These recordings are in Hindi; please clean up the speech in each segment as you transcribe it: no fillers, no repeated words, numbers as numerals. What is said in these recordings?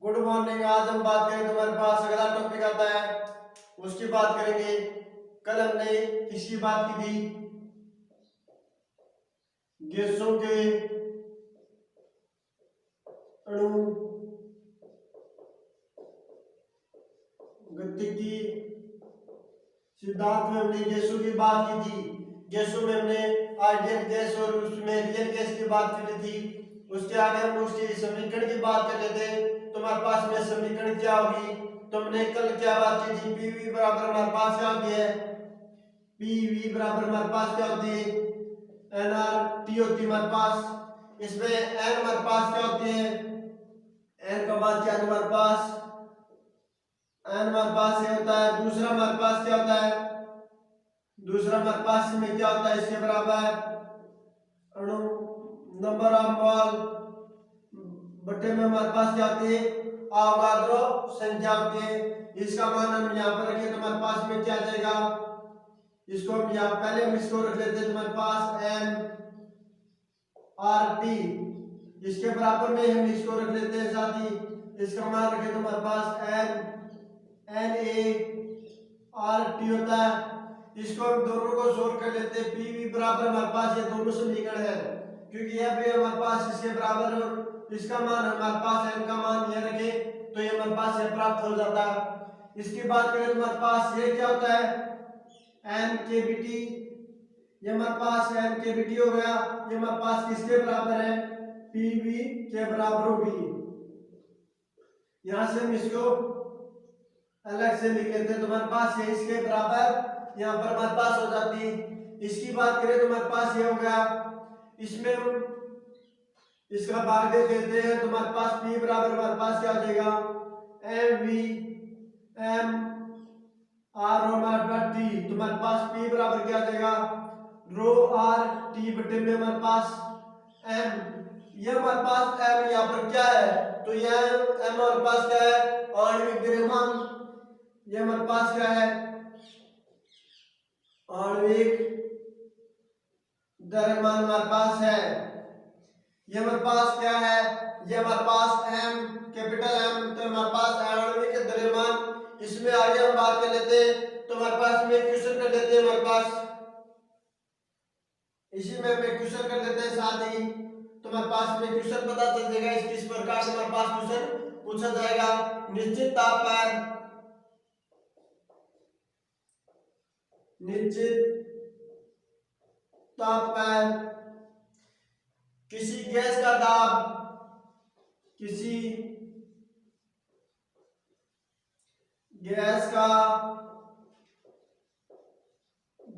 Good morning. आज हम बात करें तुम्हारे पास अगला टॉपिक आता है, उसकी बात करेंगे। कल हमने किसकी बात की थी? गैसों के अणु गतिकी सिद्धांत में हमने गैसों की बात की थी। गैसों में हमने आइडियल गैस और उसमें रियल गैस की बात की थी। उसके आगे हम उसके समीकरण की बात कर लेते हैं। तुम्हारे पास में समीकरण क्या होगी? तुमने कल क्या बात की थी? पीवी बराबर हमारे पास क्या होती है? पीवी बराबर हमारे पास क्या होती है? एनआर टी होती है हमारे पास। इसमें एन हमारे पास क्या होती है? एन का मान क्या है हमारे पास? एन हमारे पास ये होता है। दूसरा हमारे पास क्या होता है? दूसरा हमारे पास में क्या होता है? इसके बराबर अणु नंबर ऑफ मोल बटे में हमारे पास क्या होती है? अवोगाद्रो संख्या होती है। इसका मान हम यहाँ पर रखें तो हमारे पास में क्या आ जाएगा? इसको हम यहाँ पहले हम इसको रख लेते हैं तुम्हारे पास एन आर टी। इसके बराबर में हम इसको रख लेते हैं साथ ही इसका मान रखें तो हमारे पास N N A R T होता है। इसको हम दोनों को सोल्व कर लेते हैं। पी वी बराबर हमारे पास ये दोनों समीकरण है, क्योंकि यह भी हमारे पास इसके बराबर और इसका मान हमारे पास एन का मान यह रखे तो ये हमारे पास ये प्राप्त हो जाता है। इसकी बात करें तो हमारे पास ये क्या होता है? N K B T. ये हमारे पास एन के बी टी हो गया। ये हमारे पास किसके बराबर है? पी वी के बराबर होगी। यहां से हम इसको अलग से लिख लेते हैं। तुम्हारे पास ये इसके बराबर यहाँ पर हमारे पास हो जाती है। इसकी बात करें तो हमारे पास ये हो गया। इसमें हम इसका भाग दे देते हैं। तुम्हारे पास पी बराबर हमारे पास क्या हो जाएगा? एम वी एम आर हमारे टी। तुम्हारे पास पी बराबर क्या आ जाएगा? रो आर टी बटे में हमारे पास एम। ये हमारे पास एम यहाँ पर क्या है? तो यह एम हमारे पास क्या है? आणविक द्रव्यमान। ये हमारे पास क्या है? आणविक द्रव्यमान हमारे पास है। ये हमारे पास क्या है? ये हमारे पास एम कैपिटल एम। तो हमारे पास आणविक द्रव्यमान। इसमें आगे हम बात कर लेते हैं तो हमारे पास में क्वेश्चन कर लेते हैं। हमारे पास इसी में हम क्वेश्चन कर लेते हैं साथ ही तो हमारे पास में क्वेश्चन पता चल जाएगा। इस प्रकार से हमारे पास क्वेश्चन पूछा जाएगा। निश्चित तापमान किसी गैस का दाब, किसी गैस का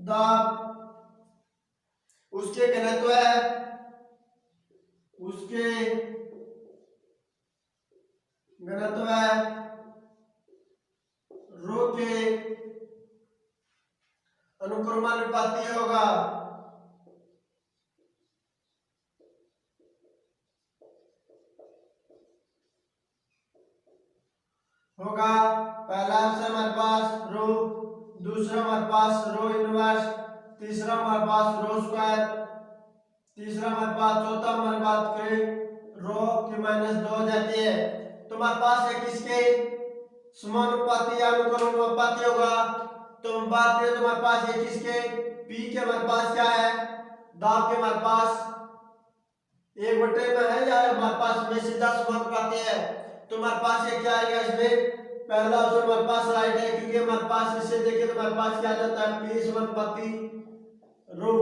दाब उसके घनत्व है, उसके घनत्व है रो के अनुक्रमानुपाती होगा। पहला ऑप्शन हमारे पास रो, दूसरा हमारे पास रो इनवर्स, तीसरा हमारे पास रो स्क्वायर, तीसरा हमारे पास, चौथा हमारे बात करें रो की -2 हो जाती है। तो हमारे पास है किसके समानुपाती या अनुक्रमानुपाती होगा? तो हम बात करें तो हमारे पास ये किसके पी के हमारे पास क्या है? दाब के हमारे पास 1/में है या हमारे पास में सीधा समानुपाती है। तो हमारे पास ये क्या आएगा? इसमें पहला ऑप्शन हमारे पास राइट है, क्योंकि हमारे पास इससे देखें तो हमारे पास क्या आ जाता है? पी समानुपाती रो।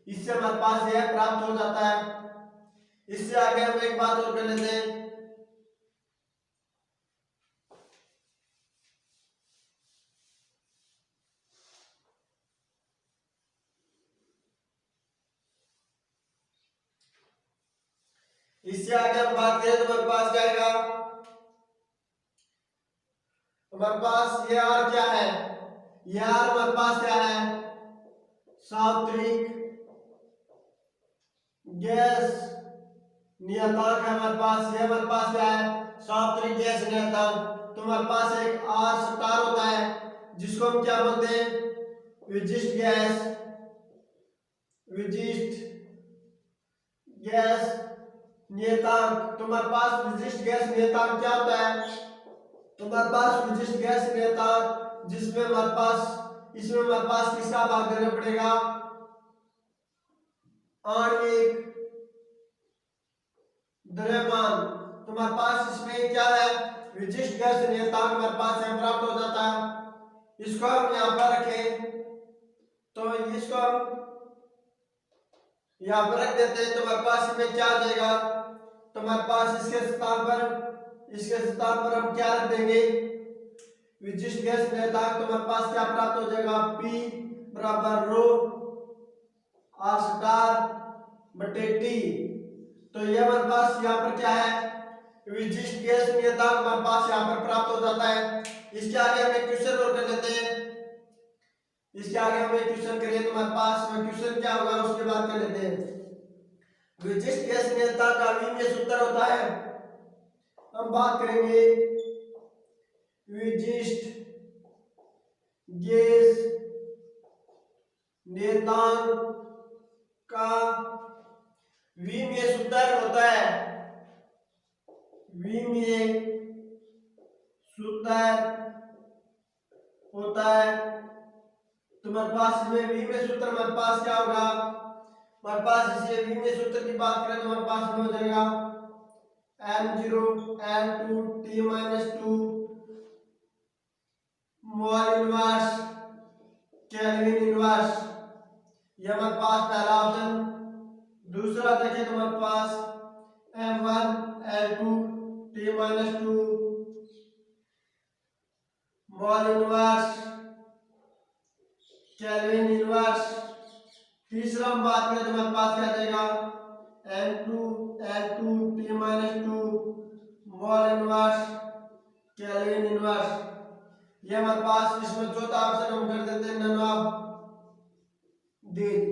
इससे हमारे पास यह प्राप्त हो जाता है। इससे आगे हम एक बात और कर लेते हैं। इससे आगे हम बात करें तो हमारे पास क्या आएगा? हमारे पास ये आर क्या है? ये आर हमारे पास क्या है? सार्वत्रिक गैस नियतांक है हमारे पास। ये हमारे पास क्या है? सार्वत्रिक गैस नियतांक। तो हमारे पास एक आर स्टार होता है जिसको हम क्या बोलते हैं? विशिष्ट गैस, विशिष्ट गैस नियतांक, तुम्हारे पास विशिष्ट गैस नियतांक क्या होता है? तुम्हारे पास विशिष्ट गैस नियतांक जिसमें हमारे पास, इसमें हमारे पास किसका भाग देना पड़ेगा? आणविक द्रव्यमान। तुम्हारे पास इसमें क्या है? विशिष्ट गैस नियतांक हमारे पास है, प्राप्त हो जाता है। इसको हम यहाँ पर रखें, तो इसको हम यहाँ पर रख देते हैं। तुम्हारे पास इसमें क्या आ जाएगा? तुम्हारे पास इसके स्थान पर हम क्या रख देंगे? विशिष्ट गैस नियतांक। तुम्हारे पास क्या प्राप्त हो जाएगा? P बराबर रो आर स्टार बटे टी। तो ये हमारे पास यहाँ पर क्या है? विशिष्ट गैस नियतांक हमारे पास यहाँ पर प्राप्त हो जाता है। इसके आगे हमें क्वेश्चन और कर लेते हैं। इसके आगे हमें क्वेश्चन करिए, तुम्हारे पास में क्वेश्चन क्या होगा उसके बाद कर लेते हैं। विशिष्ट गैस नियतांक का विमीय सूत्र होता है, हम बात करेंगे विशिष्ट गैस नियतांक का विमीय सूत्र होता है, विमीय सूत्र होता है। तुम्हारे पास इसमें विमीय सूत्र हमारे पास क्या होगा? हमारे पास इसे विमीय सूत्र की बात करें तो हमारे पास में हो जाएगा m0 n2 t-2 mole inverse kelvin inverse. ये हमारे पास पहला ऑप्शन। दूसरा देखें तो हमारे पास m1 l2 t-2 mole inverse kelvin inverse. तीसरा हम बात करें तो हमारे पास क्या जाएगा? n2 l2 t-2 mole inverse kelvin inverse. ये हमारे पास इसमें चौथा ऑप्शन हम कर देते हैं नन ऑफ दीज।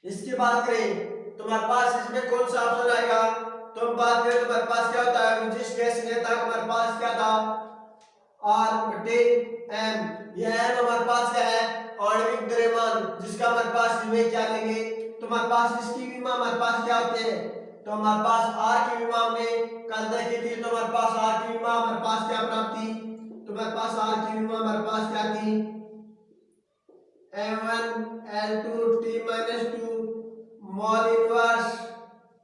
इसकी बात करें तो हमारे पास इसमें कौन सा ऑप्शन आएगा? तो हम बात करें तो हमारे पास क्या होता है? विशिष्ट गैस नियतांक हमारे पास क्या था? R बटे M। यह M हमारे पास क्या है? आणविक द्रव्यमान, जिसका हमारे पास इसमें क्या लेंगे? तो हमारे पास इसकी विमा हमारे पास क्या होते हैं? तो हमारे पास R की विमा हमने कल देखी थी। तो हमारे पास R की विमा हमारे पास क्या प्राप्त थी? तो हमारे पास R की विमा हमारे पास क्या थी? m1 l2 t-2 mole inverse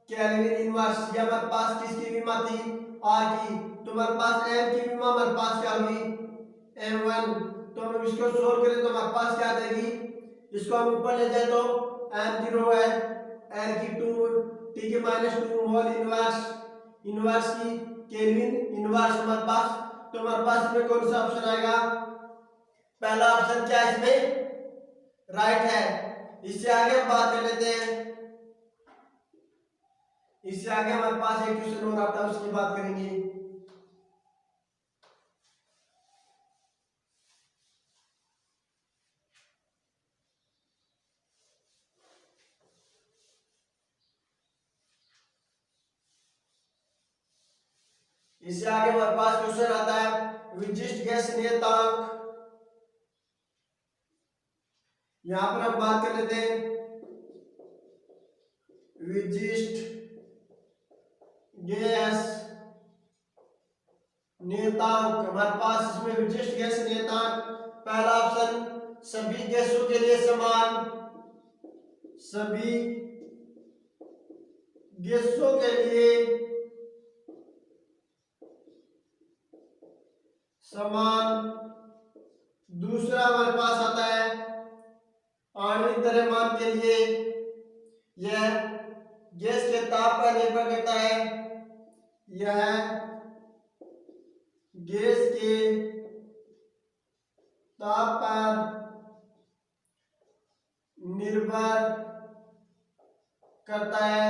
kelvin inverse. ये हमारे पास किसकी विमा थी? R की। तो हमारे पास M की विमा हमारे पास क्या होगी? m1। तो हम इसको सोल्व करें तो हमारे पास क्या आ जाएगी? इसको हम ऊपर ले जाए तो m0 l की 2 t-2 मोल इनवर्स की केल्विन इनवर्स हमारे पास। तो हमारे पास इसमें कौन सा ऑप्शन आएगा? पहला ऑप्शन क्या है इसमें? राइट है। इससे आगे हम बात कर लेते हैं। इससे आगे हमारे पास एक क्वेश्चन और आता है, उसकी बात करेंगे। इससे आगे हमारे पास क्वेश्चन आता है विशिष्ट गैस नियतांक। यहां पर हम बात कर लेते हैं विशिष्ट गैस नियतांक। हमारे पास इसमें विशिष्ट गैस नियतांक पहला ऑप्शन सभी गैसों के लिए समान, सभी गैसों के लिए समान। दूसरा हमारे पास आता है आणविक द्रव्यमान के लिए, यह गैस के ताप पर निर्भर करता है, यह गैस के ताप पर निर्भर करता है।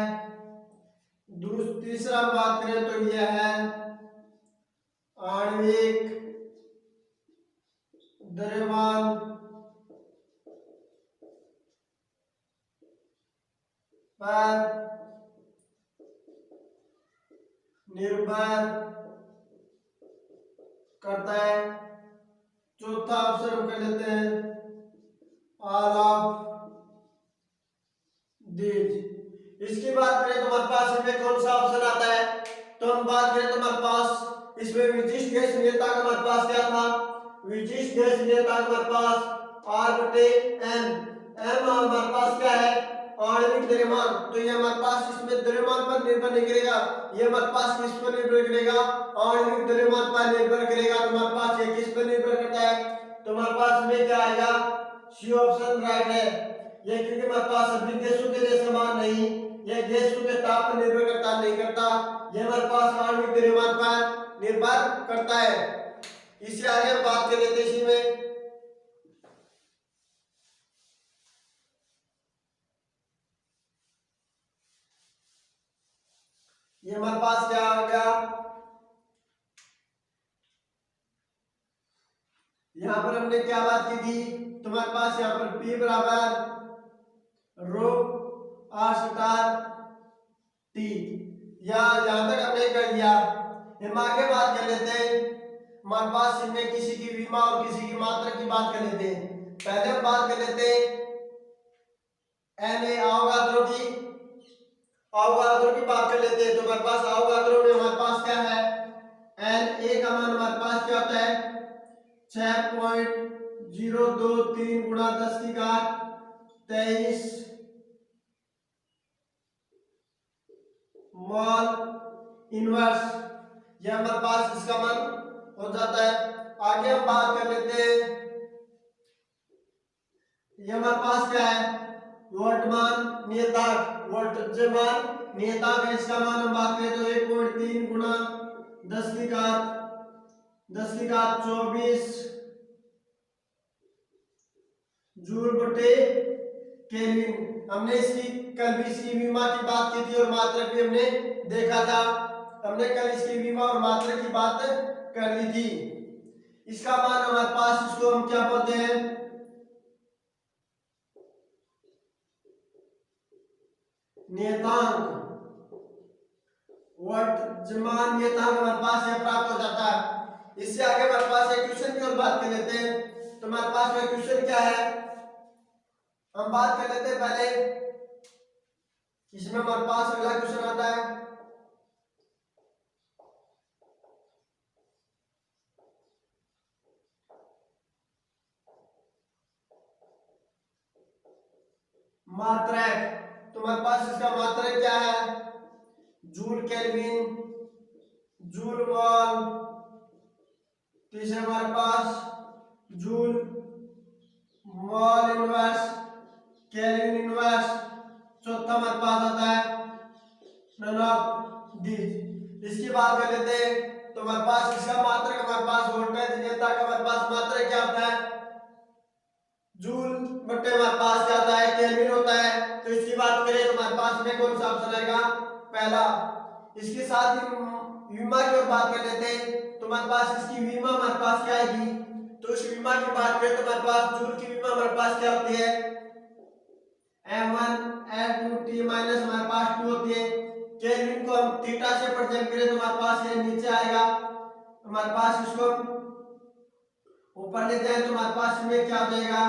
तीसरा बात करें तो यह है आणविक द्रव्यमान पर निर्भर करता है। चौथा ऑप्शन हम कर लेते हैं ऑल ऑफ दीज। इसकी बात करें तुम्हारे पास इसमें कौन सा ऑप्शन आता है, तो हम बात करें तुम्हारे पास इसमें विशिष्ट गैस नियतांक हमारे पास क्या था, विशिष्ट गैस नियतांक हमारे पास R/M, M हमारे पास क्या है आणविक द्रव्यमान, तो ये हमारे पास इसमें द्रव्यमान पर निर्भर नहीं करेगा, ये हमारे पास किस पर निर्भर करेगा, आणविक द्रव्यमान पर निर्भर करेगा। तुम्हारे पास ये किस पर निर्भर करता है, तुम्हारे पास में क्या आएगा, सी ऑप्शन राइट है। ये क्योंकि हमारे पास सभी गैसों के लिए समान नहीं, ये गैसों के ताप पर निर्भर करता नहीं करता, ये हमारे पास आणविक द्रव्यमान पर निर्भर करता है। इससे आगे हम बात कर लेते हैं इसी में, ये हमारे पास क्या आ गया, यहां पर हमने क्या बात की थी, तुम्हारे पास यहां पर P बराबर रो R स्टार T, या यहां तक हमने कर लिया। हम आगे बात कर लेते हैं, हमारे पास इनमें किसी की विमा और किसी की मात्रा की बात कर लेते हैं। पहले हम बात कर लेते हैं Na अवगाद्रो की, अवगाद्रो की बात कर लेते हैं। तो हमारे पास अवगाद्रो में हमारे पास क्या है, Na का मान हमारे पास क्या होता है 6.023 गुणा 10 की घात 23 मॉल इनवर्स, यह हमारे पास इसका मान हो जाता है। आगे हम बात कर लेते हैं, ये हमारे पास क्या है वोल्टमान नियतांक, वोल्टजमान नियतांक है, इसका मान हम बात करें तो 1.3 गुणा 10 की घात 24 जूल बटे केल्विन। हमने इसकी कल भी इसकी विमा की बात की थी और मात्रक भी हमने देखा था, हमने कल इसकी विमा और मात्रक की बात कर ली थी। इसका मान हमारे पास, इसको हम क्या बोलते हैं, नियतांक, वर्तमान नियतांक हमारे पास यह प्राप्त हो जाता है। इससे आगे हमारे पास एक क्वेश्चन की और बात कर लेते हैं। तो हमारे पास में क्वेश्चन क्या है, हम बात कर लेते हैं पहले, इसमें हमारे पास अगला क्वेश्चन आता है, मात्रक। तो हमारे पास इसका मात्रक क्या है, जूल केल्विन, जूल मॉल, तीसरे हमारे पास joule mol inverse, kelvin inverse, चौथा हमारे पास आता है नन ऑफ दीज। इसकी बात कर लेते हैं। तो हमारे पास इसका मात्रक हमारे पास वोल्टेज नियतांक का हमारे पास मात्रक क्या होता है, जूल बटे हमारे पास क्या होता है केल्विन होता है। तो इसकी बात करें तो हमारे पास में कौन सा ऑप्शन आएगा, पहला। इसके साथ ही विमा की ओर बात कर लेते हैं। तो हमारे पास इसकी विमा हमारे पास क्या आएगी, तो इस विमा की बात करें तो हमारे पास जूल की विमा हमारे पास क्या होती है, m1 n2 t माइनस हमारे पास 2 होती है। केल्विन को हम थीटा से प्रेजेंट करें तो हमारे पास ये नीचे आएगा, हमारे पास इसको ऊपर ले जाए तो हमारे पास में क्या हो जाएगा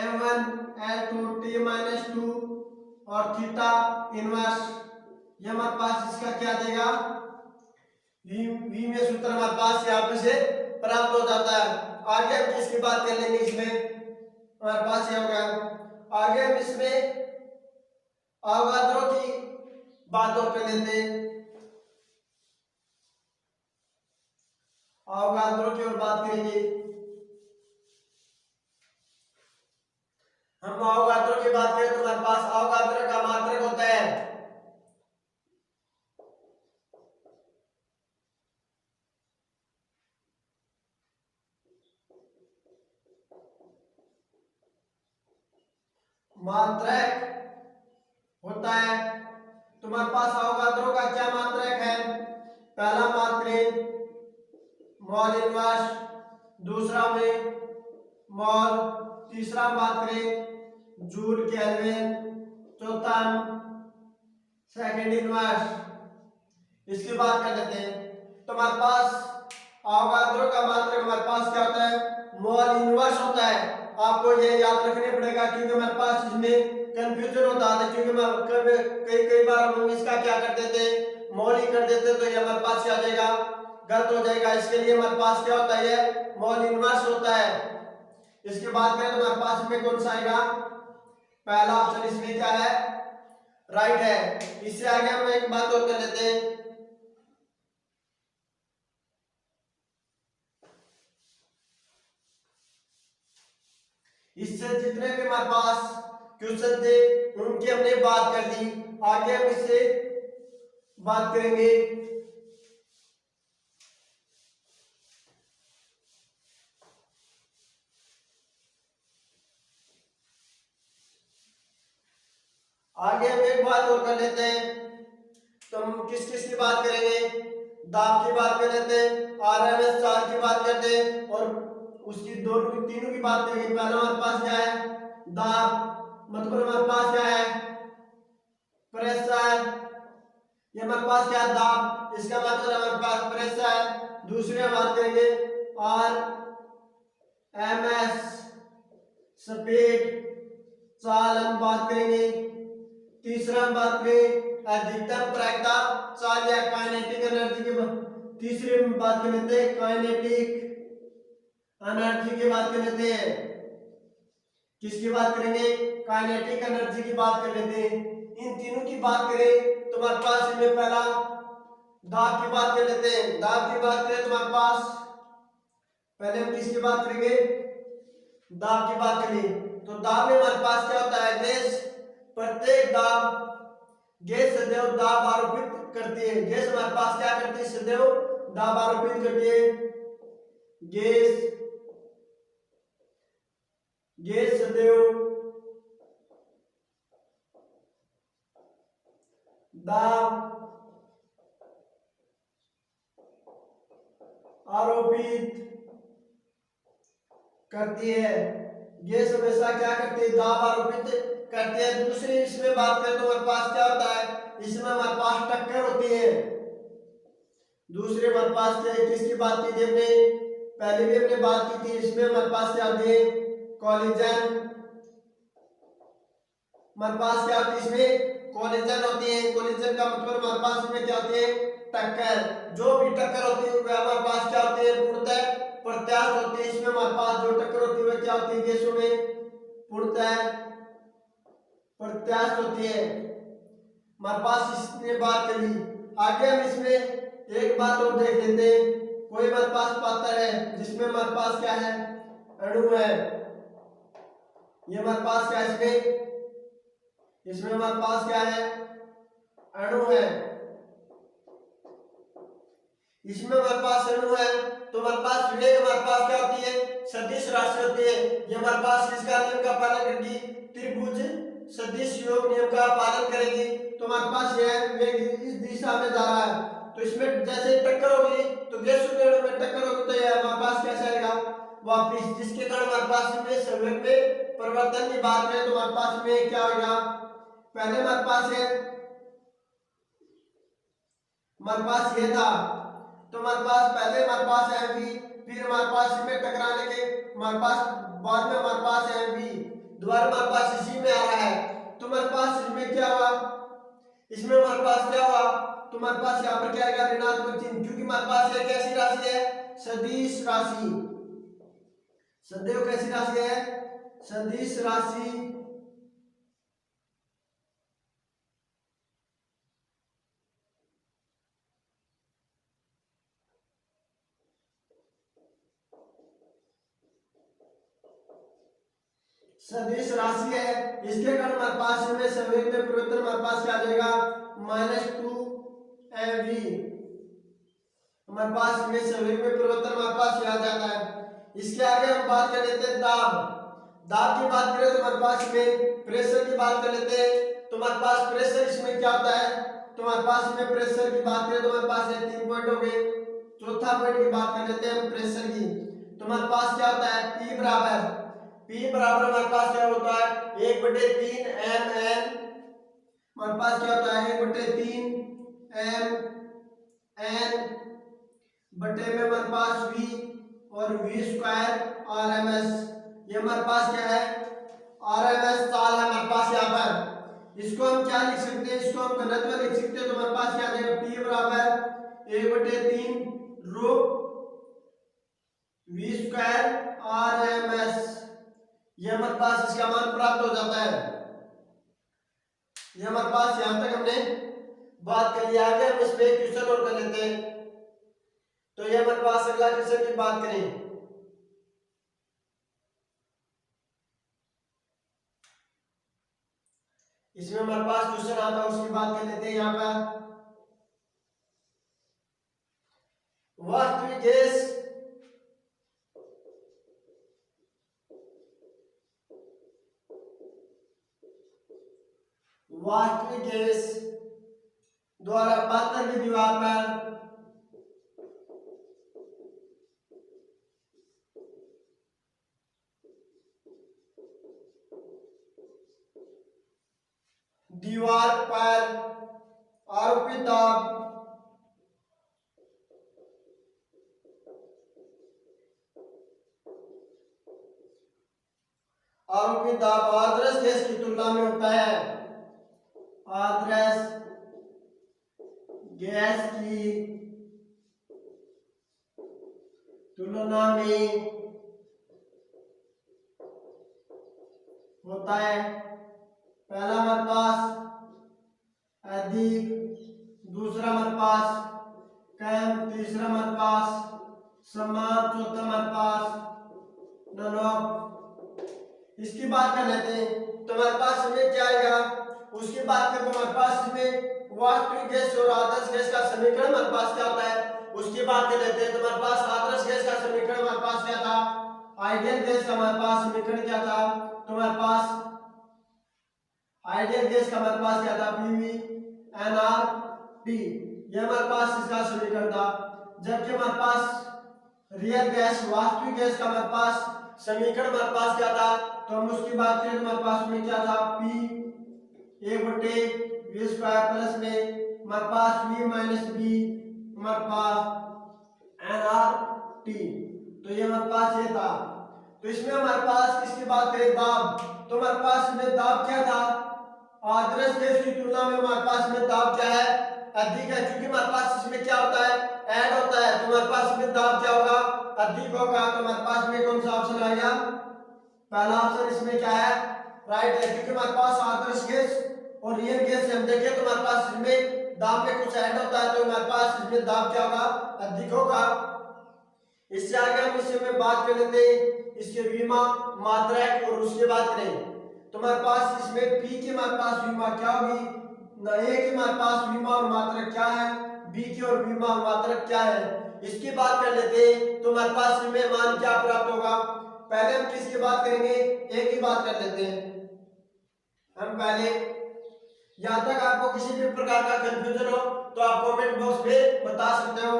m1 n2 t माइनस 2 और थीटा इनवर्स, ये हमारे पास इसका क्या देगा, v में सूत्र हमारे पास यहाँ पे से प्राप्त हो जाता है। आगे हम किसकी बात कर लेंगे, इसमें हमारे पास ये होगा। आगे हम इसमें अवगाद्रो की बात और कर लेते हैं, अवगाद्रो की ओर बात करेंगे। हम अवगाद्रो की बात करें तो हमारे पास अवगाद्रो का मात्रक होता है मात्रक होता है। तुम्हारे पास अवगाद्रो का क्या मात्रक है, पहला मात्रक मॉल इनवर्स, दूसरा में मॉल, तीसरा मात्रक जूल केल्विन, चौथा सेकंड इनवर्स। इसकी बात कर लेते हैं। तो हमारे पास अवगाद्रो का मात्रक हमारे पास क्या होता है, मॉल इनवर्स होता है। आपको ये याद रखने पड़ेगा क्योंकि हमारे पास इसमें कंफ्यूजन होता था, क्योंकि कई कई बार हम इसका क्या करते थे, मॉल ही कर देते, तो ये हमारे पास क्या आ जाएगा, गलत हो जाएगा। इसके लिए हमारे पास क्या होता है, मॉल इनवर्स होता है। इसकी बात करें तो हमारे पास में कौन सा आएगा, पहला ऑप्शन इसमें क्या है, राइट है। इससे आगे हम एक बात और कर लेते हैं। इससे जितने भी हमारे पास क्वेश्चन थे उनकी हमने बात कर दी। आगे हम इससे बात करेंगे। आगे हम एक बात और कर लेते हैं। तो हम किस किस की बात करेंगे, दाब की बात कर लेते हैं, आरएमएस चार्ज की बात करते हैं, और उसकी दोनों तीनों की बात करेंगे। पहला हमारे पास क्या है, दाब, मतलब हमारे पास क्या है, प्रेशर। ये हमारे पास क्या है, दाब, इसका मतलब हमारे पास प्रेशर है। दूसरी हम बात करेंगे आर एम एस, स्पीड, चाल हम बात करेंगे। तीसरा हम बात करें अधिकतम प्रायिकता चाल या काइनेटिक एनर्जी की तीसरी हम बात कर लेते हैं, काइनेटिक एनर्जी की बात कर लेते हैं। किसकी बात करेंगे, काइनेटिक एनर्जी की बात कर लेते हैं। इन तीनों की बात करें तो हमारे पास इनमें पहला दाब की बात कर लेते हैं। दाब की बात करें तो हमारे पास पहले हम किसकी बात करेंगे, दाब की बात करें। तो दाब में हमारे पास क्या होता है, गैस, प्रत्येक दाब गैस सदैव दाब आरोपित करती है। गैस हमारे पास क्या करती है, सदैव दाब आरोपित करती है। गैस सदैव दाब आरोपित करती है। गैस हमेशा क्या करती है, दाब आरोपित करती है। दूसरी इसमें बात करें तो हमारे पास क्या होता है, इसमें हमारे पास टक्कर होती है। दूसरे हमारे पास क्या है, किसकी बात की थी हमने, पहले भी हमने बात की थी। इसमें हमारे पास क्या होती है, कॉलिजन। हमारे पास क्या होती है, इसमें कॉलिजन होती है। कॉलिजन का मतलब हमारे पास इसमें क्या होती है, टक्कर। जो भी टक्कर होती है वह हमारे पास क्या होती है, पूर्णतः प्रत्यास्थ होती है। इसमें हमारे पास जो टक्कर होती है वह क्या होती है, गैसों में पूर्णतः प्रत्यास्थ होती है। हमारे पास इसने बात कर ली। आगे हम इसमें एक बात और देख लेते हैं। कोई हमारे पास पात्र है जिसमें हमारे पास क्या है, अणु है। ये हमारे पास क्या है, इसमें हमारे पास क्या है, अणु है। इसमें हमारे पास अणु है तो हमारे पास वेग हमारे पास क्या होती है, सदिश राशि होती है। ये हमारे पास किसका नियम का पालन करेगी, त्रिभुज सदिश योग नियम का पालन करेगी। तो हमारे पास यह वेग इस दिशा में जा रहा है। तो इसमें जैसे टक्कर होगी तो गैसों के अणु में टक्कर होगी तो यह हमारे पास कैसे आएगा, वापिस, जिसके कारण हमारे पास में संवेग में परिवर्तन की बात करें तो हमारे पास में क्या होगा, पहले हमारे पास है, हमारे पास ये था तो हमारे पास पहले हमारे पास है वी, फिर हमारे पास इसमें टकराने के हमारे पास बाद में हमारे पास है वी, दोबारा हमारे पास इसी में आ रहा है। तो हमारे पास इसमें क्या हुआ, इसमें हमारे पास क्या हुआ, तो हमारे पास यहाँ पर क्या आएगा, ऋणात्मक चिन्ह, क्योंकि हमारे पास ये कैसी राशि है, सदिश राशि। सदैव कैसी राशि है, सदिश राशि। सदिश राशि है, इसके कारण हमारे पास में संवेग में परिवर्तन हमारे पास क्या आ जाएगा, -2mv। हमारे पास में संवेग में परिवर्तन हमारे पास आ जाता है। इसके आगे हम बात कर लेते हैं दाब। दाब की बात करें तो हमारे पास में प्रेशर की बात कर लेते हैं। तो हमारे पास प्रेशर इसमें क्या होता है, तो हमारे पास में प्रेशर की बात करें तो हमारे पास ये 3 पॉइंट हो गए। चौथा पॉइंट की बात कर लेते हैं हम प्रेशर की। तो हमारे पास क्या होता है, P बराबर हमारे पास क्या होता है, 1/3 mn। हमारे पास क्या होता है, 1/3 mn बटे में हमारे पास v और v स्क्वायर RMS। ये हमारे पास क्या है, RMS साल है हमारे पास यहाँ पर। इसको हम क्या लिख सकते हैं, इसको हम घनत्व लिख सकते हैं। तो हमारे पास क्या आ जाएगा, P बराबर 1/3 रो V स्क्वायर RMS। ये हमारे पास इसका मान प्राप्त हो जाता है। ये हमारे पास यहाँ तक हमने बात कर लिया। आगे हम इस पे क्वेश्चन और कर लेते हैं। तो ये हमारे पास अगला क्वेश्चन की बात करें। इसमें हमारे पास क्वेश्चन आता है, उसकी बात कर लेते हैं। यहाँ पर वास्तविक गैस द्वारा पात्र की दीवार पर आरोपित दाब आदर्श गैस की तुलना में होता है। आदर्श गैस की तुलना में होता है। पहला हमारे पास अधिक, दूसरा हमारे पास कम, तीसरा हमारे पास समान, चौथा हमारे पास नॉन। इसकी बात कर लेते हैं। तो हमारे पास इसमें क्या आएगा, उसकी बात करें तो हमारे पास इसमें वास्तविक गैस और आदर्श गैस का समीकरण हमारे पास क्या होता है, उसकी बात कर लेते हैं। तो हमारे पास आदर्श गैस का समीकरण हमारे पास क्या था, आइडियल गैस का हमारे पास समीकरण क्या था। तो हमारे पास आइडियल गैस का हमारे पास क्या था, पीवी एनआर टी। ये हमारे पास इसका समीकरण था। जबकि हमारे पास रियल गैस, वास्तविक गैस का हमारे पास समीकरण हमारे पास क्या था। तो हम उसकी बात करें तो हमारे पास में क्या था, P 1/V स्क्वायर प्लस में हमारे पास V माइनस बी हमारे पास NRT। तो ये हमारे पास ये था। तो इसमें हमारे पास किसकी बात करें, दाब। तो हमारे पास में दाब क्या था, आदर्श गैस की तुलना में हमारे पास में दाब क्या है, अधिक है। क्योंकि हमारे पास इसमें क्या होता है, ऐड होता है। तो हमारे पास में दाब क्या होगा, अधिक होगा। तो हमारे पास में कौन सा ऑप्शन आएगा, पहला ऑप्शन इसमें क्या है, राइट है। क्योंकि हमारे पास आदर्श गैस और रियल गैस से हम देखें तो हमारे पास इसमें दाब में कुछ ऐड होता है। तो हमारे पास इसमें दाब क्या होगा, अधिक होगा। इससे आगे हम इसे में बात कर लेते हैं, इसके विमा मात्रक और उसके बाद करें। तो हमारे पास इसमें पी की हमारे पास विमा क्या होगी, ना ए की हमारे पास विमा और मात्रक क्या है, बी की और विमा और मात्रक क्या है, इसकी बात कर लेते हैं। तो हमारे पास इसमें मान क्या प्राप्त होगा, पहले हम किसकी बात करेंगे, ए की बात कर लेते हैं। हम पहले, यहाँ तक आपको किसी भी प्रकार का कंफ्यूजन हो तो आप कमेंट बॉक्स में बता सकते हो।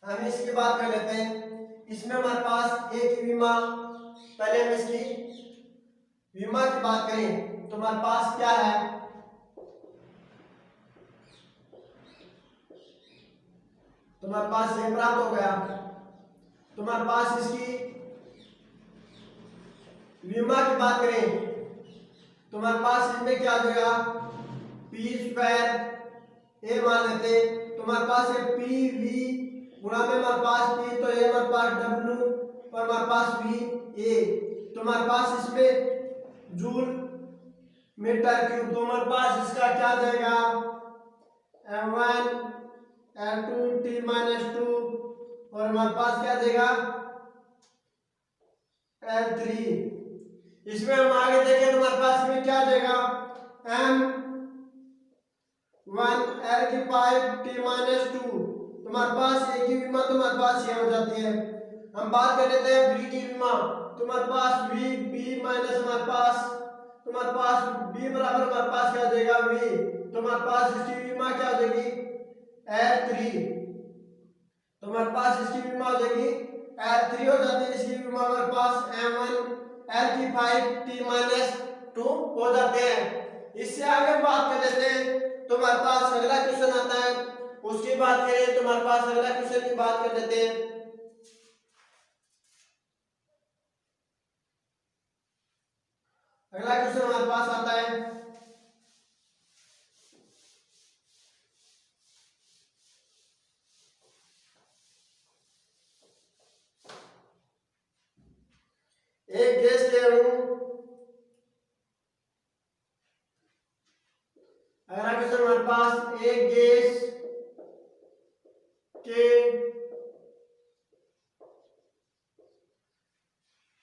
हम इसकी बात कर लेते हैं। इसमें हमारे पास ए की विमा, पहले हम इसकी विमा की बात करें तो हमारे पास क्या है, तो हमारे पास ये प्राप्त हो गया। तो हमारे पास इसकी विमा की बात करें तो हमारे पास इसमें क्या आ जाएगा, पी स्क्वायर ए मान लेते। तो हमारे पास ये पी वी गुणा में हमारे पास पी, तो ये हमारे पास डब्ल्यू और हमारे पास वी ए। तो हमारे पास इसमें जूल मीटर क्यूब। तो हमारे पास इसका क्या आ जाएगा, M1 L2 T-2 और हमारे पास क्या देगा, L3। इसमें हम आगे देखें तो हमारे पास में क्या देगा, M1 L5T-2। तो हमारे पास ए की विमा तो हमारे पास ये हो जाती है। हम बात कर लेते हैं बी की विमा। तो हमारे पास वी बी माइनस हमारे पास, तो हमारे पास बी बराबर हमारे पास क्या देगा, वी। तो हमारे पास इसकी विमा क्या हो जाएगी, L3। तो हमारे पास इसकी विमा हो जाएगी L3 हो जाती है। इसकी विमा हमारे पास M1 L5T-2 हो जाते हैं। इससे आगे बात कर लेते हैं। तो हमारे पास अगला क्वेश्चन आता है, उसकी बात करें तो हमारे पास अगला क्वेश्चन की बात कर लेते हैं। अगला क्वेश्चन हमारे पास आता है, एक गैस के अणु, अगला क्वेश्चन हमारे पास एक गैस के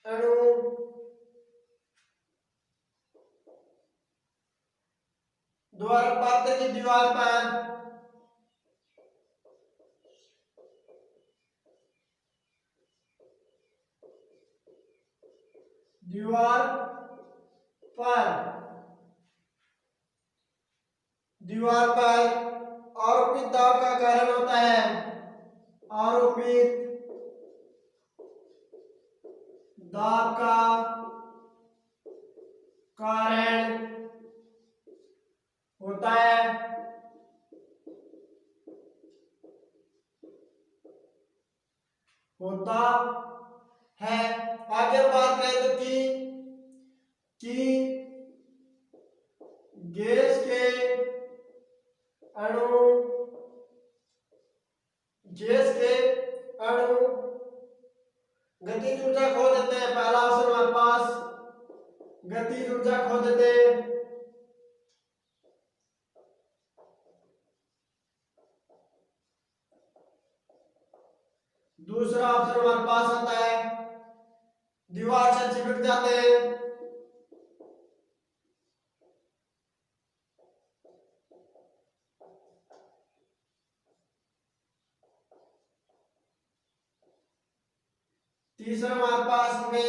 अणु द्वारा पात्र की दीवार पर दीवार पर आरोपित दाब का कारण होता है, आरोपित दाब का कारण होता है, आगे बात करें तो कि गैस के अणु गतिज ऊर्जा खो देते हैं। पहला ऑप्शन हमारे पास गतिज ऊर्जा खो देते हैं। दूसरा ऑप्शन हमारे पास आता है दीवार से चिपक जाते हैं। तीसरा हमारे पास में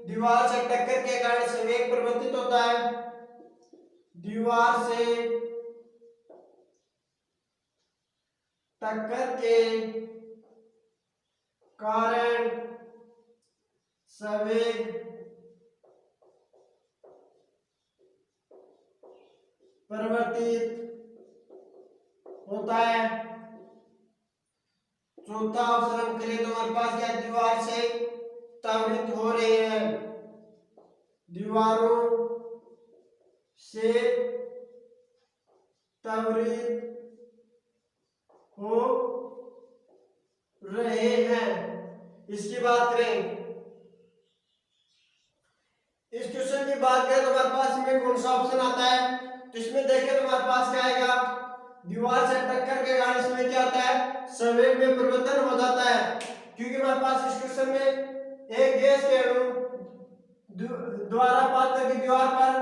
दीवार से टक्कर के कारण संवेग परिवर्तित होता है, दीवार से टक्कर के कारण संवेग परिवर्तित होता है। चौथा ऑप्शन हम करें तो हमारे पास क्या, दीवार से त्वरित हो रहे हैं, दीवारों से त्वरित हो रहे हैं। इसकी बात करें, इस क्वेश्चन की बात करें तो हमारे पास में कौन सा ऑप्शन आता है, तो इसमें देखें तो हमारे पास क्या आएगा, दीवार से टक्कर के कारण इसमें क्या होता है, संवेग में परिवर्तन हो जाता है। क्योंकि हमारे पास इस क्वेश्चन में एक गैस के अणु द्वारा पात्र की दीवार पर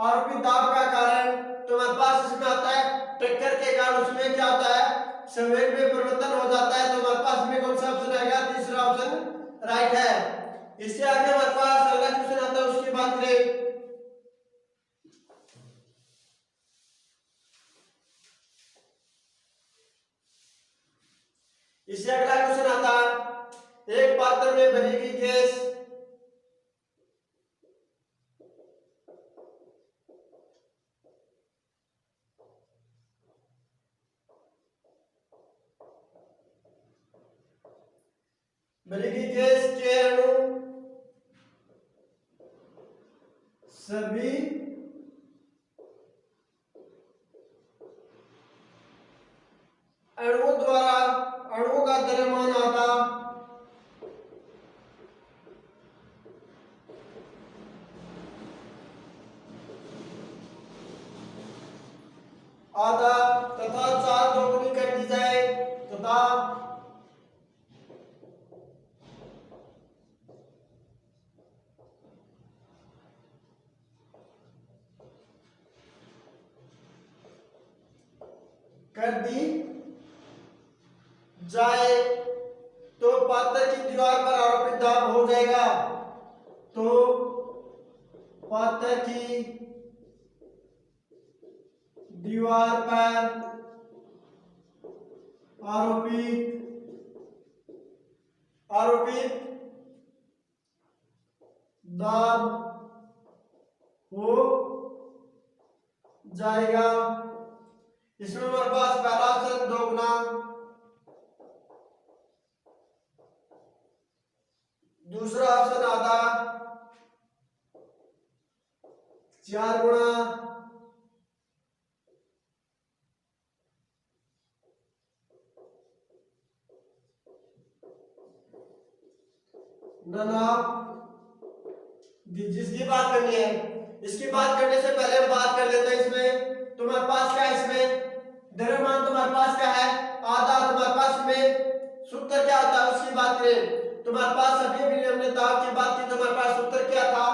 आरोपित दाब का कारण, तो हमारे पास इसमें आता है टक्कर के कारण उसमें क्या होता है, संवेग में परिवर्तन हो जाता है। तो हमारे पास में कौन सा ऑप्शन आएगा, तीसरा ऑप्शन राइट है। इससे आगे हमारे पास अगला क्वेश्चन आता है, उसकी बात करें। इससे अगला क्वेश्चन आता है, एक पात्र में भरी गई गैस के अणु सभी अणुओं का द्रव्यमान आधा तथा 4 दोगुनी कर दी जाए तथा कर दी जाए तो पात्र की दीवार पर आरोपित दाब हो जाएगा। तो पात्र की दीवार पर आरोपित दाब हो जाएगा। इसमें हमारे पास पहला ऑप्शन 2 गुना, दूसरा ऑप्शन आधा, 4 गुना, जिसकी बात करनी है। इसकी बात करने से पहले हम बात कर लेते हैं इसमें तुम्हारे पास क्या है, इसमें द्रव्यमान तुम्हारे पास क्या है, आधा। तुम्हारे पास में सूत्र क्या होता है उसकी बात करें। तुम्हारे पास अभी भी हमने दाब की बात की, तुम्हारे पास सूत्र क्या था,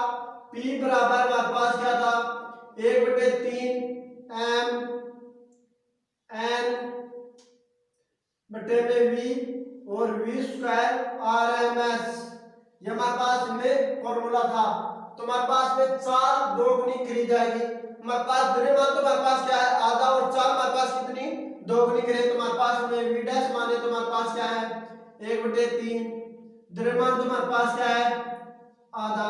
P बराबर हमारे पास क्या था, 1/3 m n बटे में v और v स्क्वायर RMS, ये हमारे पास में फॉर्मूला था। तुम्हारे पास में 4 2 गुनी करी जाएगी। हमारे पास द्रव्यमान तुम्हारे पास क्या है, आधा, और 4 हमारे पास कितनी, 2 गुनी करे। तुम्हारे पास में v डैश माने तुम्हारे पास क्या है, 1/3। द्रव्यमान तुम्हारे पास क्या है, आधा,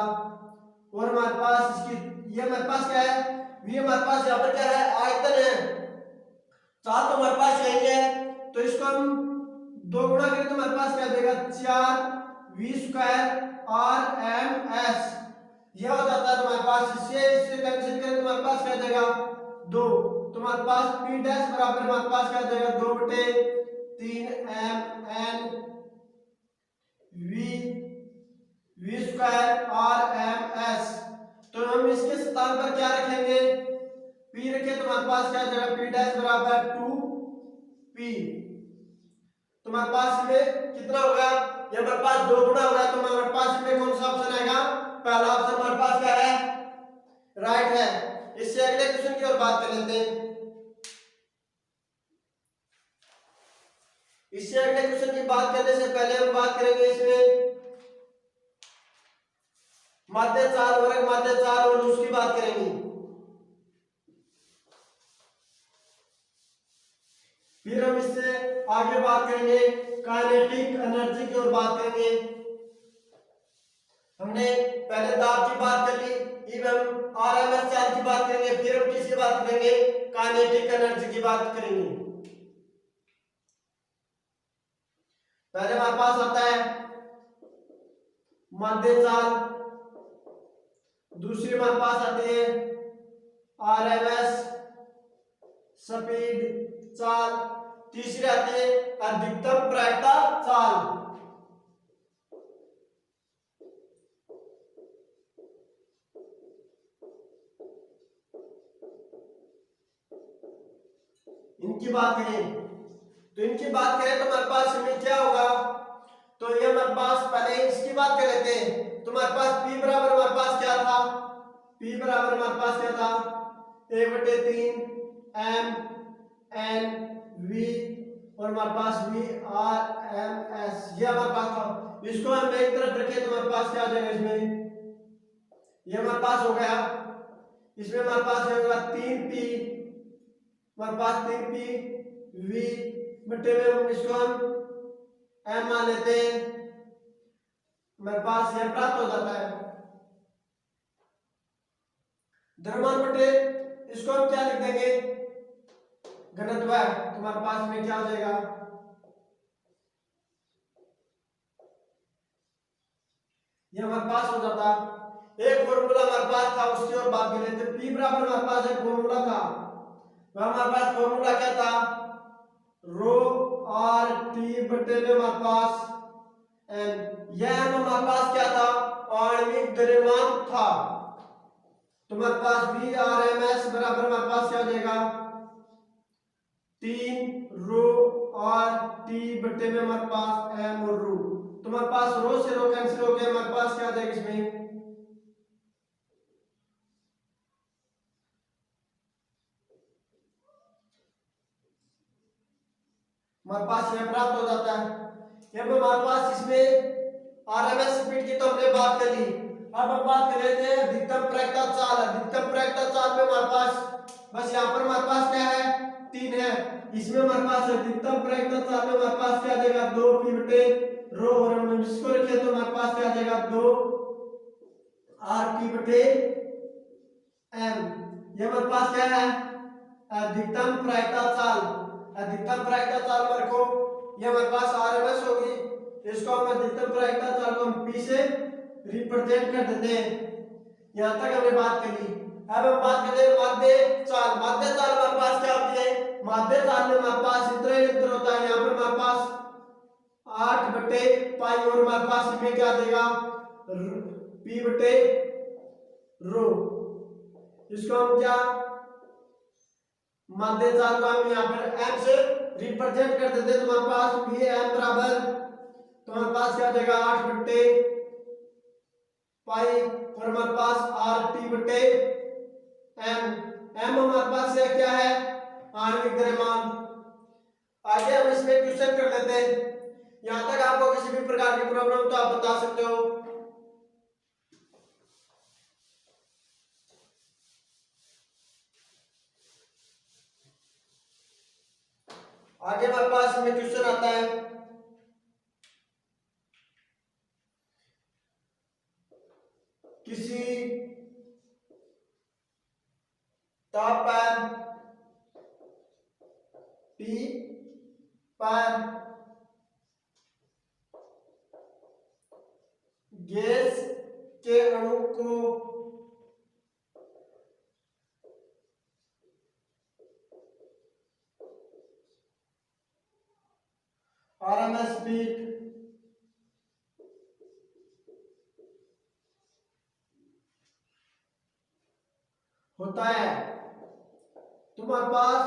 और हमारे पास इसकी ये हमारे पास क्या है, v हमारे पास यहाँ पर क्या है, आयतन है। 4 तो हमारे पास यही है, तो इसको हम 2 गुना करें तो हमारे पास क्या देगा, 4 v स्क्वायर RMS, यह हो जाता है तुम्हारे पास। इससे कैंसिल करें तो तुम्हारे पास क्या देगा, 2। तुम्हारे पास P डैश बराबर हमारे पास क्या देगा, 2/3 m n v square RMS। तो हम इसके स्थान पर क्या रखेंगे, P रखे, तुम्हारे पास क्या देगा, P डैश बराबर 2P। तुम्हारे पास में कितना होगा, ये हमारे पास 2 गुना होगा, तो हमारे पास में कौन सा ऑप्शन आएगा, पहला ऑप्शन हमारे पास क्या है, राइट है। इससे अगले क्वेश्चन की ओर बात कर लेते हैं। इससे अगले क्वेश्चन की बात करने से पहले हम बात करेंगे इसमें माध्य चाल, वर्ग माध्य चाल, और उसकी बात करेंगे। फिर हम इससे आगे बात करेंगे काइनेटिक एनर्जी की ओर बात करेंगे। हमने पहले दाब की बात कर ली, अब हम आरएमएस चाल की बात करेंगे, फिर हम किसकी बात करेंगे, काइनेटिक एनर्जी की बात करेंगे। पहले हमारे पास आता है माध्य चाल, दूसरी हमारे पास आती है आरएमएस स्पीड चाल, तीसरी आती है अधिकतम प्रायिकता चाल। इनकी बात करें तो हमारे पास में क्या होगा, तो ये हमारे पास पहले इसकी बात कर लेते हैं। तुम्हारे पास P बराबर हमारे पास क्या था, P बराबर हमारे पास क्या था, 1/3 m n v, और हमारे पास v RMS, ये हमारे पास था। इसको हम एक तरफ रखें तो हमारे पास क्या आ जाएगा, इसमें ये हमारे पास हो गया। इसमें हमारे पास होगा 3p, हमारे पास 3p v बटे में इसको हम m मान लेते हैं, हमारे पास यह प्राप्त हो जाता है। द्रव्यमान बटे इसको हम क्या लिख देंगे, घनत्व है, तुम्हारे पास में क्या हो जाएगा, ये हमारे पास हो जाता। एक फॉर्मूला हमारे पास था, उसकी और बात कर लेते। P बराबर हमारे पास एक फॉर्मूला था, वह हमारे पास फॉर्मूला क्या था, रो आर टी बटे में हमारे पास n, यह हमारे पास क्या था, आणविक द्रव्यमान था। तुम्हारे पास V RMS बराबर हमारे पास क्या हो जाएगा, 3 रो आर टी बटे में हमारे पास m और रो। तुम्हारे पास रो से रो कैंसिल हो गया, हमारे पास क्या आ जाएगा, इसमें हमारे पास यह प्राप्त हो जाता है। अब हमारे पास इसमें आरएमएस स्पीड की तो हमने बात कर ली, अब हम बात कर लेते हैं अधिकतम प्रायिकता चाल। अधिकतम प्रायिकता चाल में हमारे पास बस यहाँ पर हमारे पास क्या है, 3 है। इसमें हमारे पास अधिकतम प्रायिकता चाल में हमारे पास क्या देगा, 2p बटे रो, और हम इसको रखे तो हमारे पास क्या देगा, 2 rp बटे m। ये हमारे पास क्या है, अधिकतम प्रायिकता चाल, अधिकतम प्रायिकता चाल हमारे को ये हमारे पास आरएमएस होगी, इसको हम अधिकतम प्रायिकता चाल को हम पी से रिप्रेजेंट कर देते हैं। यहाँ तक हमने बात करी। अब हम बात करते हैं माध्य चाल। माध्य चाल हमारे पास क्या होती है? माध्य चाल में हमारे पास इतना ही अंतर होता है, यहाँ पर हमारे पास 8/पाई और हमारे पास इसमें क्या देगा p/रो। इसको हम क्या माध्य चाल को हम यहाँ पर m से रिप्रेजेंट कर देते हैं, तो हमारे पास Vm बराबर, तो हमारे पास क्या हो जाएगा 8/पाई और हमारे पास RT/m। m हमारे पास क्या है? आणविक द्रव्यमान। आगे हम इसमें क्वेश्चन कर लेते हैं। यहां तक आपको किसी भी प्रकार की प्रॉब्लम तो आप बता सकते हो। आगे हमारे पास में क्वेश्चन आता है, किसी तापमान T पर गैस के अणु को आरएमएस स्पीड होता है। तुम्हारे पास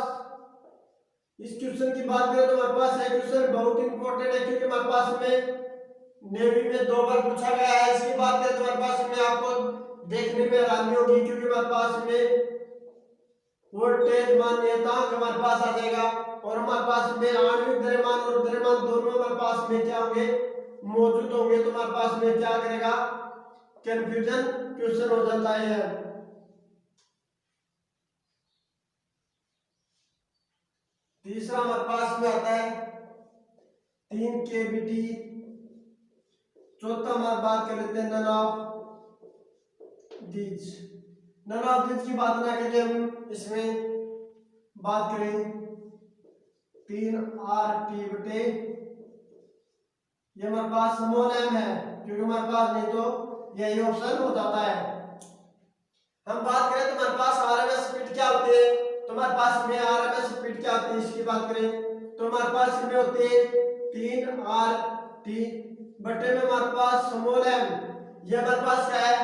इस क्वेश्चन की बात करें तो हमारे पास है क्वेश्चन बहुत इंपॉर्टेंट है, क्योंकि हमारे पास में नेवी में 2 बार पूछा गया है। इसकी बात करें तो हमारे पास में आपको देखने में हैरानी होगी, क्योंकि हमारे पास में वोल्टेज मान नियतांक हमारे पास आ जाएगा और हमारे पास में आणविक द्रव्यमान और द्रव्यमान दोनों हमारे पास में क्या होंगे? मौजूद होंगे। तो हमारे पास में क्या करेगा? कंफ्यूजन क्वेश्चन हो जाता है। तीसरा हमारे पास में आता है 3 केवीटी। चौथा हमारी बात कर लेते हैं none of these. None of these की बात ना करके हम इसमें बात करें 3RT/, ये हमारे पास स्मॉल m है, क्योंकि हमारे पास नहीं तो यही ऑप्शन हो जाता है। हम बात करें तो हमारे पास आरएमएस स्पीड क्या होती है? तो हमारे पास में आरएमएस स्पीड क्या होती है इसकी बात करें तो हमारे पास इसमें होती है 3RT बटे में हमारे पास स्मॉल m, ये हमारे पास क्या है?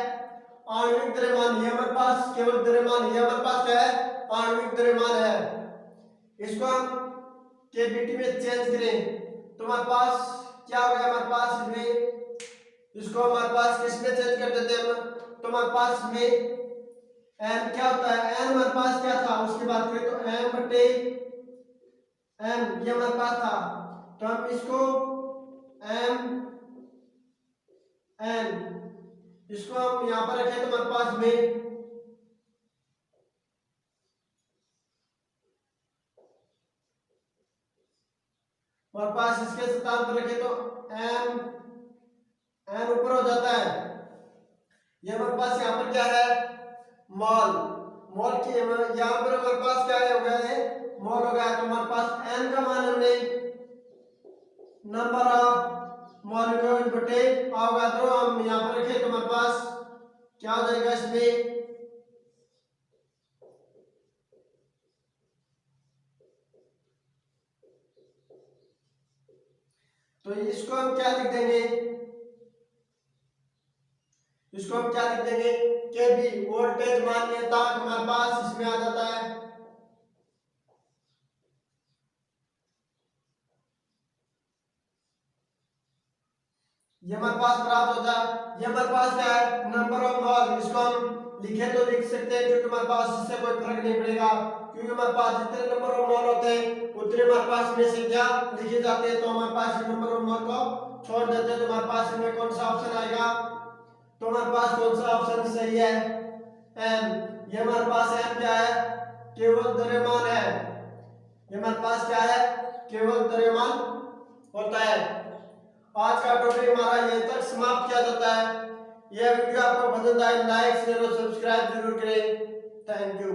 आणविक द्रव्यमान। ये हमारे पास केवल द्रव्यमान, ये हमारे पास क्या है? आणविक द्रव्यमान है। इसको हम केवीटी में चेंज करें तो हमारे पास क्या हो गया? हमारे पास में इसको हमारे पास किस में चेंज कर देते हैं हम, तो हमारे पास में m क्या होता है? n हमारे पास क्या था उसकी बात करें तो m/m ये हमारे पास था, तो हम इसको m n इसको हम यहां पर रखें तो हमारे पास में हमारे पास इसके स्थान पर रखें तो m n ऊपर हो जाता है। ये हमारे पास यहाँ पर क्या है? मॉल। मॉल की यहाँ पर हमारे पास क्या है हो गया है? मॉल हो गया। तो हमारे पास n का मान हमने नंबर ऑफ मॉलिक्यूल बटे होगा, तो हम यहाँ पर रखें तो हमारे पास क्या हो जाएगा इसमें? तो इसको हम क्या लिख देंगे? इसको हम क्या लिख देंगे? केबी वोल्टेज मान नियतांक हमारे पास इसमें आ जाता है। ये हमारे पास प्राप्त होता है। ये हमारे पास क्या है? Number of mole. इसको हम लिखे तो लिख सकते हैं, क्योंकि हमारे पास इससे कोई फर्क नहीं पड़ेगा, क्योंकि हमारे पास जितने नंबर ऑफ मोल होते हैं उतने हमारे पास में संख्या लिखी जाती है। तो हमारे पास नंबर ऑफ मोल को छोड़ देते हैं, तो हमारे पास इसमें कौन सा ऑप्शन आएगा? तो हमारे पास कौन सा ऑप्शन सही है? एम। ये हमारे पास एम क्या है? केवल द्रव्यमान है। ये हमारे पास क्या है? केवल द्रव्यमान होता है। आज का टॉपिक हमारा यहीं तक समाप्त किया जाता है। यह वीडियो आपको पसंद आए लाइक शेयर और सब्सक्राइब जरूर करें। Thank you.